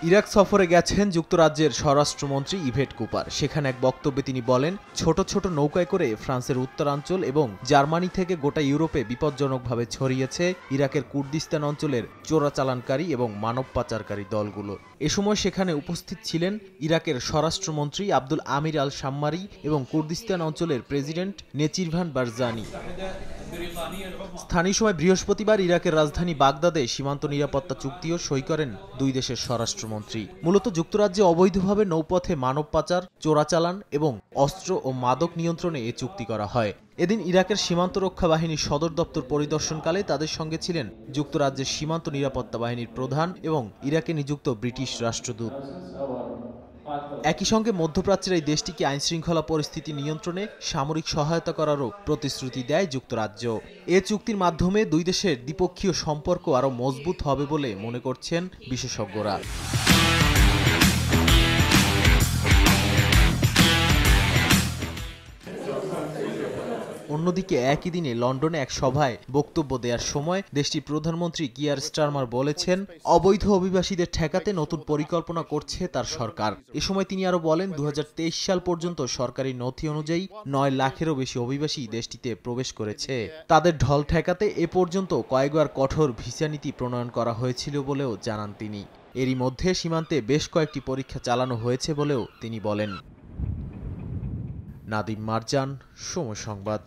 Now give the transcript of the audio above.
Iraq সফরে গেছেন যুক্তরাজ্যের স্বরাষ্ট্রমন্ত্রী ইভেট কুপার। সেখানে এক বক্তব্যে তিনি বলেন, ছোট ছোট নৌকায় করে ফ্রান্সের উত্তরাঞ্চল এবং জার্মানি থেকে গোটা ইউরোপে বিপজ্জনকভাবে ছড়িয়েছে ইরাকের কুর্দিস্তান অঞ্চলের চোরাচালানকারী এবং মানব পাচারকারী দলগুলো। এ সময় সেখানে উপস্থিত ছিলেন ইরাকের স্বরাষ্ট্রমন্ত্রী আব্দুল আমির আল শাম্মারি এবং কুর্দিস্তান অঞ্চলের প্রেসিডেন্ট নেচিরভান বারজানি। স্থানীয় সময় বৃহস্পতিবার ইরাকের রাজধানী বাগদাদে সীমান্ত নিরাপত্তা চুক্তিও সই করেন দুই দেশের স্বরাষ্ট্রমন্ত্রী। মূলত যুক্তরাজ্যে অবৈধভাবে নৌপথে মানব পাচার, চোরাচালান এবং অস্ত্র ও মাদক নিয়ন্ত্রণে এ চুক্তি করা হয়। এদিন ইরাকের সীমান্ত রক্ষা বাহিনীর সদর দপ্তর পরিদর্শনকালে তাদের সঙ্গে ছিলেন যুক্তরাজ্যের সীমান্ত নিরাপত্তা বাহিনীর প্রধান এবং ইরাকে নিযুক্ত ব্রিটিশ রাষ্ট্রদূত। একই সঙ্গে মধ্যপ্রাচ্যের এই দেশটিকে আইনশৃঙ্খলা পরিস্থিতি নিয়ন্ত্রণে সামরিক সহায়তা করারও প্রতিশ্রুতি দেয় যুক্তরাজ্য। এ চুক্তির মাধ্যমে দুই দেশের দ্বিপক্ষীয় সম্পর্ক আরও মজবুত হবে বলে মনে করছেন বিশেষজ্ঞরা। অন্যদিকে একই দিনে লন্ডনে এক সভায় বক্তব্য দেওয়ার সময় দেশটির প্রধানমন্ত্রী কিয়ার স্টারমার বলেছেন, অবৈধ অভিবাসীদের ঠেকাতে নতুন পরিকল্পনা করছে তার সরকার। এ সময় তিনি আরও বলেন, ২০২৩ সাল পর্যন্ত সরকারি নথি অনুযায়ী ৯ লাখেরও বেশি অভিবাসী দেশটিতে প্রবেশ করেছে। তাদের ঢল ঠেকাতে এ পর্যন্ত কয়েকবার কঠোর ভিসা নীতি প্রণয়ন করা হয়েছিল বলেও জানান তিনি। এরই মধ্যে সীমান্তে বেশ কয়েকটি পরীক্ষা চালানো হয়েছে বলেও তিনি বলেন। নাদিম মারজান, সময় সংবাদ।